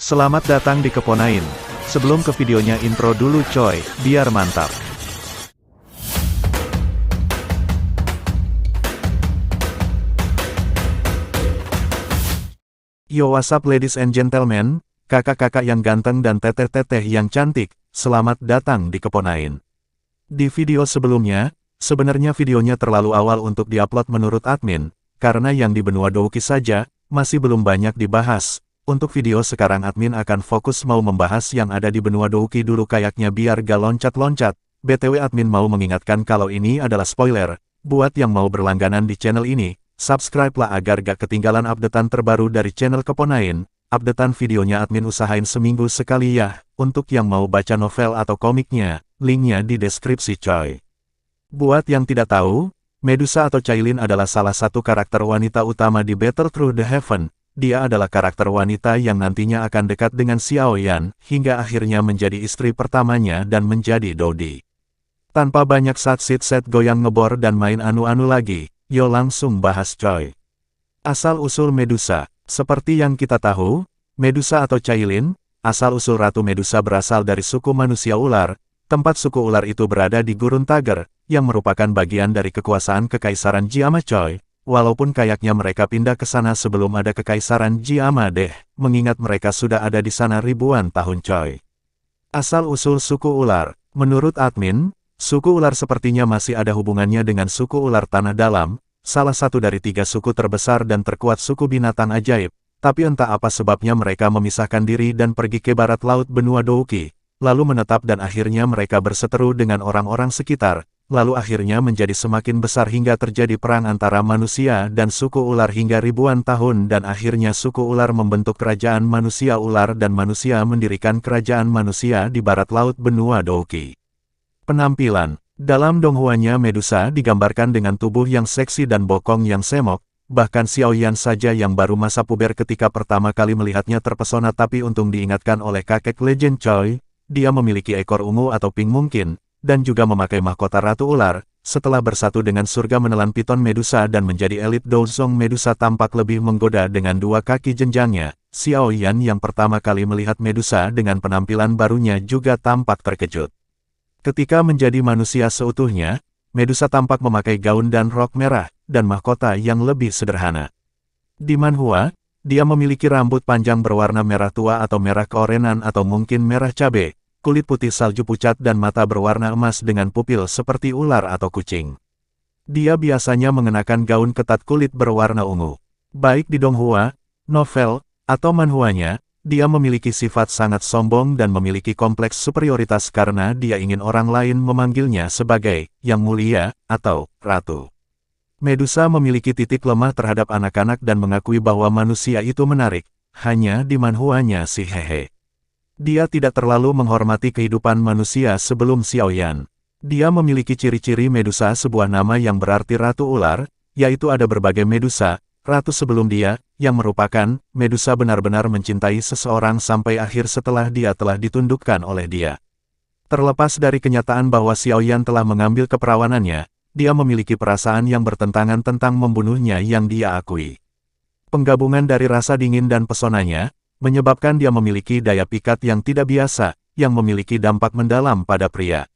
Selamat datang di Keponain. Sebelum ke videonya intro dulu coy, biar mantap. Yo what's up ladies and gentlemen, kakak-kakak yang ganteng dan teteh-teteh yang cantik, selamat datang di Keponain. Di video sebelumnya, sebenarnya videonya terlalu awal untuk diupload menurut admin, karena yang di benua Douki saja, masih belum banyak dibahas. Untuk video sekarang admin akan fokus mau membahas yang ada di benua Douki dulu kayaknya biar gak loncat-loncat. BTW admin mau mengingatkan kalau ini adalah spoiler, buat yang mau berlangganan di channel ini, subscribe-lah agar gak ketinggalan updatean terbaru dari channel Keponain. Updatean videonya admin usahain seminggu sekali ya, untuk yang mau baca novel atau komiknya, linknya di deskripsi coy. Buat yang tidak tahu, Medusa atau Cailin adalah salah satu karakter wanita utama di Battle Through the Heaven. Dia adalah karakter wanita yang nantinya akan dekat dengan Xiaoyan, hingga akhirnya menjadi istri pertamanya dan menjadi Dodi. Tanpa banyak set goyang ngebor dan main anu-anu lagi, yo langsung bahas coy. Asal-usul Medusa. Seperti yang kita tahu, Medusa atau Cailin, asal-usul Ratu Medusa berasal dari suku manusia ular. Tempat suku ular itu berada di Gurun Tager, yang merupakan bagian dari kekuasaan Kekaisaran Jiama coy. Walaupun kayaknya mereka pindah ke sana sebelum ada Kekaisaran Jiama deh, mengingat mereka sudah ada di sana ribuan tahun coy. Asal-usul suku ular. Menurut admin, suku ular sepertinya masih ada hubungannya dengan suku ular tanah dalam, salah satu dari 3 suku terbesar dan terkuat suku binatang ajaib, tapi entah apa sebabnya mereka memisahkan diri dan pergi ke barat laut benua Douki, lalu menetap dan akhirnya mereka berseteru dengan orang-orang sekitar, lalu akhirnya menjadi semakin besar hingga terjadi perang antara manusia dan suku ular hingga ribuan tahun dan akhirnya suku ular membentuk kerajaan manusia ular dan manusia mendirikan kerajaan manusia di barat laut benua Douki. Penampilan. Dalam donghuanya Medusa digambarkan dengan tubuh yang seksi dan bokong yang semok, bahkan Xiaoyan saja yang baru masa puber ketika pertama kali melihatnya terpesona tapi untung diingatkan oleh kakek legend coy, dia memiliki ekor ungu atau pink mungkin, dan juga memakai mahkota Ratu Ular. Setelah bersatu dengan surga menelan piton Medusa dan menjadi elit Douzong Medusa tampak lebih menggoda dengan 2 kaki jenjangnya. Xiaoyan yang pertama kali melihat Medusa dengan penampilan barunya juga tampak terkejut. Ketika menjadi manusia seutuhnya, Medusa tampak memakai gaun dan rok merah, dan mahkota yang lebih sederhana. Di manhwa, dia memiliki rambut panjang berwarna merah tua atau merah keorenan atau mungkin merah cabe, kulit putih salju pucat dan mata berwarna emas dengan pupil seperti ular atau kucing. Dia biasanya mengenakan gaun ketat kulit berwarna ungu. Baik di donghua, novel, atau manhwanya, dia memiliki sifat sangat sombong dan memiliki kompleks superioritas karena dia ingin orang lain memanggilnya sebagai Yang Mulia atau Ratu. Medusa memiliki titik lemah terhadap anak-anak dan mengakui bahwa manusia itu menarik, hanya di manhwanya si hehe. Dia tidak terlalu menghormati kehidupan manusia sebelum Xiaoyan. Dia memiliki ciri-ciri Medusa sebuah nama yang berarti Ratu Ular, yaitu ada berbagai Medusa, Ratu sebelum dia, yang merupakan, Medusa benar-benar mencintai seseorang sampai akhir setelah dia telah ditundukkan oleh dia. Terlepas dari kenyataan bahwa Xiaoyan telah mengambil keperawanannya, dia memiliki perasaan yang bertentangan tentang membunuhnya yang dia akui. Penggabungan dari rasa dingin dan pesonanya, menyebabkan dia memiliki daya pikat yang tidak biasa, yang memiliki dampak mendalam pada pria.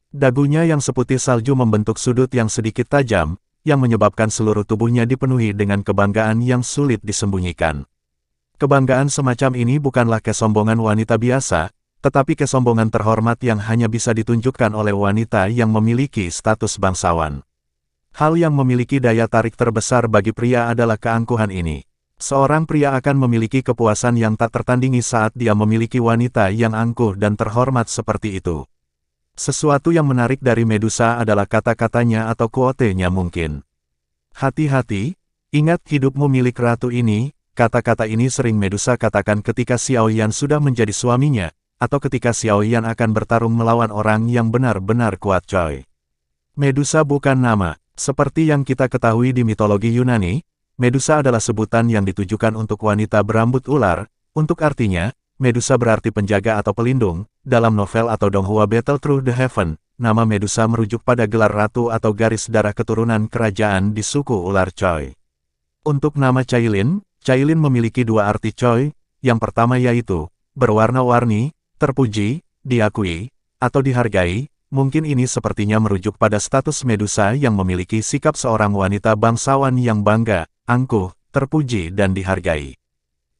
Dagunya yang seputih salju membentuk sudut yang sedikit tajam, yang menyebabkan seluruh tubuhnya dipenuhi dengan kebanggaan yang sulit disembunyikan. Kebanggaan semacam ini bukanlah kesombongan wanita biasa, tetapi kesombongan terhormat yang hanya bisa ditunjukkan oleh wanita yang memiliki status bangsawan. Hal yang memiliki daya tarik terbesar bagi pria adalah keangkuhan ini. Seorang pria akan memiliki kepuasan yang tak tertandingi saat dia memiliki wanita yang angkuh dan terhormat seperti itu. Sesuatu yang menarik dari Medusa adalah kata-katanya atau quote-nya mungkin. Hati-hati, ingat hidupmu milik ratu ini, kata-kata ini sering Medusa katakan ketika Xiaoyan sudah menjadi suaminya, atau ketika Xiaoyan akan bertarung melawan orang yang benar-benar kuat coy. Medusa bukan nama, seperti yang kita ketahui di mitologi Yunani, Medusa adalah sebutan yang ditujukan untuk wanita berambut ular, untuk artinya, Medusa berarti penjaga atau pelindung. Dalam novel atau donghua Battle Through the Heaven, nama Medusa merujuk pada gelar ratu atau garis darah keturunan kerajaan di suku ular coy. Untuk nama Cailin, Cailin memiliki 2 arti coy, yang pertama yaitu, berwarna-warni, terpuji, diakui, atau dihargai. Mungkin ini sepertinya merujuk pada status Medusa yang memiliki sikap seorang wanita bangsawan yang bangga, angkuh, terpuji dan dihargai.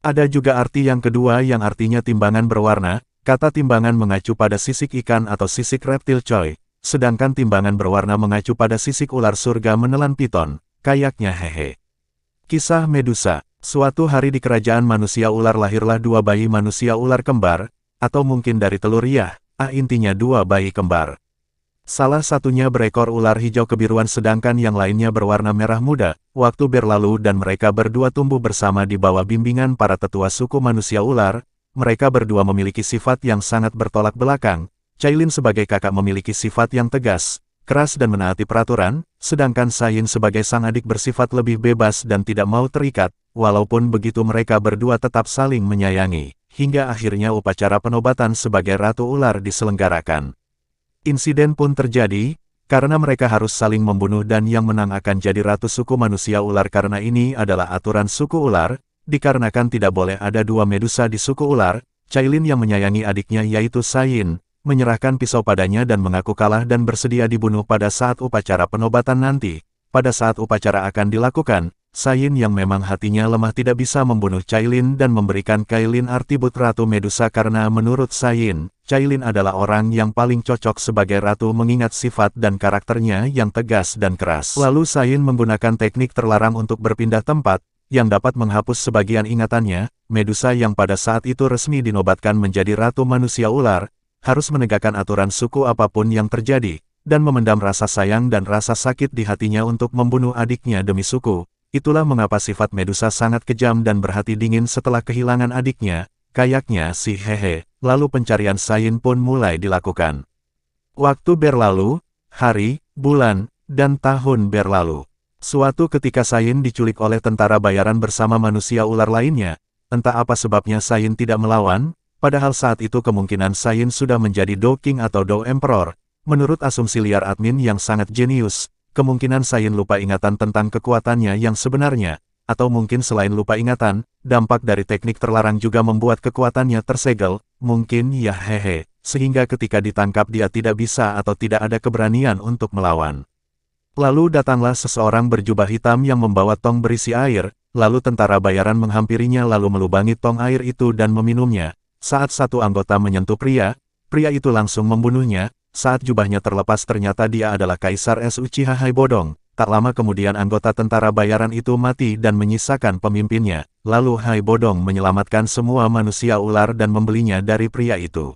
Ada juga arti yang kedua yang artinya timbangan berwarna. Kata timbangan mengacu pada sisik ikan atau sisik reptil coy, sedangkan timbangan berwarna mengacu pada sisik ular surga menelan piton, kayaknya hehe. Kisah Medusa. Suatu hari di kerajaan manusia ular lahirlah dua bayi manusia ular kembar, atau mungkin dari telur Yah, intinya dua bayi kembar. Salah satunya berekor ular hijau kebiruan sedangkan yang lainnya berwarna merah muda. Waktu berlalu dan mereka berdua tumbuh bersama di bawah bimbingan para tetua suku manusia ular. Mereka berdua memiliki sifat yang sangat bertolak belakang. Cailin sebagai kakak memiliki sifat yang tegas, keras dan menaati peraturan, sedangkan Sayin sebagai sang adik bersifat lebih bebas dan tidak mau terikat. Walaupun begitu mereka berdua tetap saling menyayangi, hingga akhirnya upacara penobatan sebagai Ratu Ular diselenggarakan. Insiden pun terjadi, karena mereka harus saling membunuh dan yang menang akan jadi Ratu Suku Manusia Ular karena ini adalah aturan suku ular, dikarenakan tidak boleh ada dua Medusa di suku ular. Cailin yang menyayangi adiknya yaitu Sayin, menyerahkan pisau padanya dan mengaku kalah dan bersedia dibunuh pada saat upacara penobatan nanti. Pada saat upacara akan dilakukan, Sayin yang memang hatinya lemah tidak bisa membunuh Cailin dan memberikan Cailin atribut Ratu Medusa karena menurut Sayin, Cailin adalah orang yang paling cocok sebagai ratu mengingat sifat dan karakternya yang tegas dan keras. Lalu Sayin menggunakan teknik terlarang untuk berpindah tempat, yang dapat menghapus sebagian ingatannya. Medusa yang pada saat itu resmi dinobatkan menjadi Ratu Manusia Ular, harus menegakkan aturan suku apapun yang terjadi, dan memendam rasa sayang dan rasa sakit di hatinya untuk membunuh adiknya demi suku. Itulah mengapa sifat Medusa sangat kejam dan berhati dingin setelah kehilangan adiknya, kayaknya si hehe. Lalu pencarian Sayin pun mulai dilakukan. Waktu berlalu, hari, bulan, dan tahun berlalu. Suatu ketika Sayin diculik oleh tentara bayaran bersama manusia ular lainnya. Entah apa sebabnya Sayin tidak melawan, padahal saat itu kemungkinan Sayin sudah menjadi Do King atau Do Emperor. Menurut asumsi liar admin yang sangat jenius, kemungkinan Sayin lupa ingatan tentang kekuatannya yang sebenarnya, atau mungkin selain lupa ingatan, dampak dari teknik terlarang juga membuat kekuatannya tersegel, mungkin ya hehe, sehingga ketika ditangkap dia tidak bisa atau tidak ada keberanian untuk melawan. Lalu datanglah seseorang berjubah hitam yang membawa tong berisi air, lalu tentara bayaran menghampirinya lalu melubangi tong air itu dan meminumnya. Saat satu anggota menyentuh pria itu langsung membunuhnya. Saat jubahnya terlepas ternyata dia adalah Kaisar Es Uchiha Haibodong. Tak lama kemudian anggota tentara bayaran itu mati dan menyisakan pemimpinnya. Lalu Haibodong menyelamatkan semua manusia ular dan membelinya dari pria itu.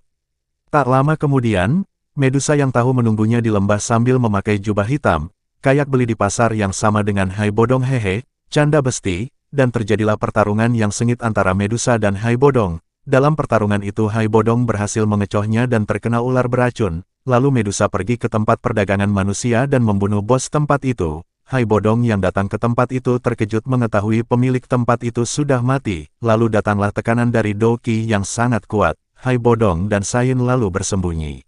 Tak lama kemudian, Medusa yang tahu menunggunya di lembah sambil memakai jubah hitam. Kayak beli di pasar yang sama dengan Haibodong hehe, canda besti, dan terjadilah pertarungan yang sengit antara Medusa dan Haibodong. Dalam pertarungan itu Haibodong berhasil mengecohnya dan terkena ular beracun. Lalu Medusa pergi ke tempat perdagangan manusia dan membunuh bos tempat itu. Haibodong yang datang ke tempat itu terkejut mengetahui pemilik tempat itu sudah mati. Lalu datanglah tekanan dari Do Ki yang sangat kuat. Haibodong dan Sayin lalu bersembunyi.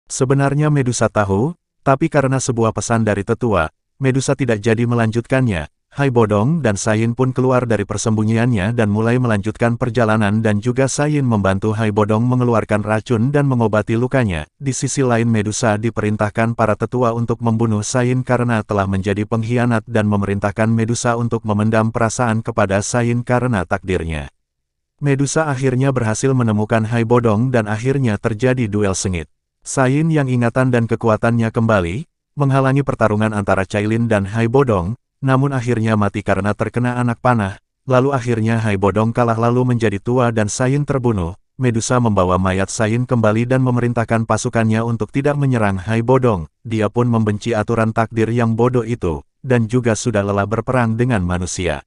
Sebenarnya Medusa tahu, tapi karena sebuah pesan dari tetua, Medusa tidak jadi melanjutkannya. Haibodong dan Sayin pun keluar dari persembunyiannya dan mulai melanjutkan perjalanan dan juga Sayin membantu Haibodong mengeluarkan racun dan mengobati lukanya. Di sisi lain Medusa diperintahkan para tetua untuk membunuh Sayin karena telah menjadi pengkhianat dan memerintahkan Medusa untuk memendam perasaan kepada Sayin karena takdirnya. Medusa akhirnya berhasil menemukan Haibodong dan akhirnya terjadi duel sengit. Sayin yang ingatan dan kekuatannya kembali, menghalangi pertarungan antara Cailin dan Haibodong. Namun akhirnya mati karena terkena anak panah, lalu akhirnya Haibodong kalah lalu menjadi tua dan Sayin terbunuh. Medusa membawa mayat Sayin kembali dan memerintahkan pasukannya untuk tidak menyerang Haibodong. Dia pun membenci aturan takdir yang bodoh itu, dan juga sudah lelah berperang dengan manusia.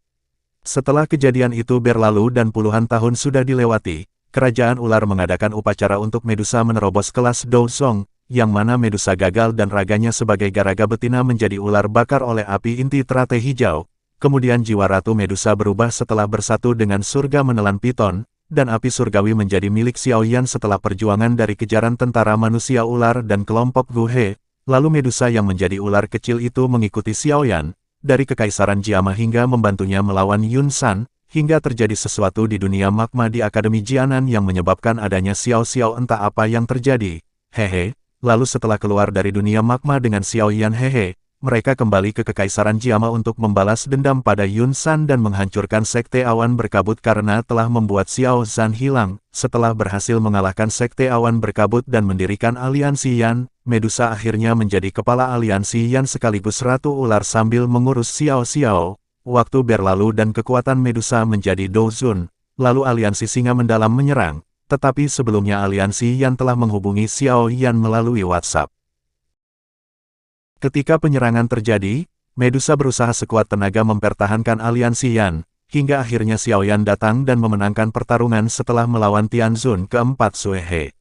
Setelah kejadian itu berlalu dan puluhan tahun sudah dilewati, kerajaan ular mengadakan upacara untuk Medusa menerobos kelas Douzong, yang mana Medusa gagal dan raganya sebagai garaga betina menjadi ular bakar oleh api inti teratai hijau. Kemudian jiwa Ratu Medusa berubah setelah bersatu dengan surga menelan piton, dan api surgawi menjadi milik Xiaoyan setelah perjuangan dari kejaran tentara manusia ular dan kelompok Guhe. Lalu Medusa yang menjadi ular kecil itu mengikuti Xiaoyan, dari kekaisaran Jiama hingga membantunya melawan Yun San, hingga terjadi sesuatu di dunia magma di Akademi Jianan yang menyebabkan adanya Xiao Xiao entah apa yang terjadi. Hehe, lalu setelah keluar dari dunia magma dengan Xiao Yan hehe, mereka kembali ke Kekaisaran Jiama untuk membalas dendam pada Yun San dan menghancurkan Sekte Awan Berkabut karena telah membuat Xiao Zhan hilang. Setelah berhasil mengalahkan Sekte Awan Berkabut dan mendirikan aliansi Yan, Medusa akhirnya menjadi kepala aliansi Yan sekaligus Ratu Ular sambil mengurus Xiao Xiao. Waktu berlalu dan kekuatan Medusa menjadi Dozun, lalu aliansi Singa Mendalam menyerang, tetapi sebelumnya aliansi Yan telah menghubungi Xiao Yan melalui WhatsApp. Ketika penyerangan terjadi, Medusa berusaha sekuat tenaga mempertahankan aliansi Yan, hingga akhirnya Xiao Yan datang dan memenangkan pertarungan setelah melawan Tianzun keempat Suehe.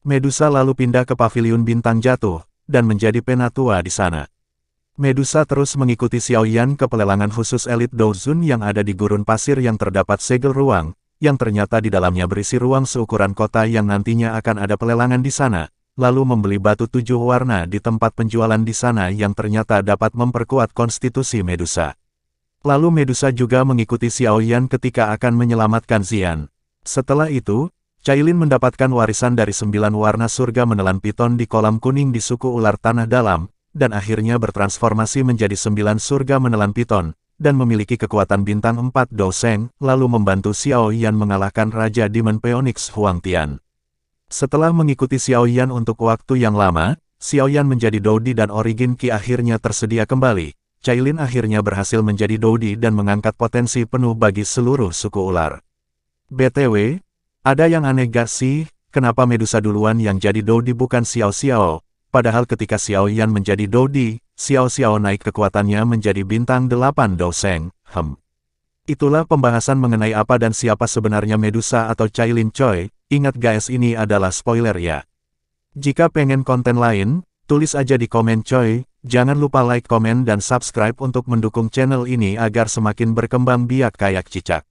Medusa lalu pindah ke Paviliun Bintang Jatuh, dan menjadi penatua di sana. Medusa terus mengikuti Xiao Yan ke pelelangan khusus elit Dozun yang ada di gurun pasir yang terdapat segel ruang, yang ternyata di dalamnya berisi ruang seukuran kota yang nantinya akan ada pelelangan di sana. Lalu membeli batu 7 warna di tempat penjualan di sana yang ternyata dapat memperkuat konstitusi Medusa. Lalu Medusa juga mengikuti Xiao Yan ketika akan menyelamatkan Xian. Setelah itu, Cailin mendapatkan warisan dari 9 warna surga menelan piton di kolam kuning di suku ular tanah dalam, dan akhirnya bertransformasi menjadi 9 surga menelan piton, dan memiliki kekuatan bintang 4 Doseng, lalu membantu Xiao Yan mengalahkan Raja Demon Phoenix Huang Tian. Setelah mengikuti Xiao Yan untuk waktu yang lama, Xiao Yan menjadi Dodi dan Origin Qi akhirnya tersedia kembali. Cailin akhirnya berhasil menjadi Dodi dan mengangkat potensi penuh bagi seluruh suku ular. BTW, ada yang aneh gak sih, kenapa Medusa duluan yang jadi Dodi bukan Xiao Xiao? Padahal ketika Xiao Yan menjadi Dodi, Xiao Xiao naik kekuatannya menjadi bintang 8 Doseng. Itulah pembahasan mengenai apa dan siapa sebenarnya Medusa atau Cailin coy. Ingat guys, ini adalah spoiler ya. Jika pengen konten lain, tulis aja di komen coy. Jangan lupa like, komen dan subscribe untuk mendukung channel ini agar semakin berkembang biak kayak cicak.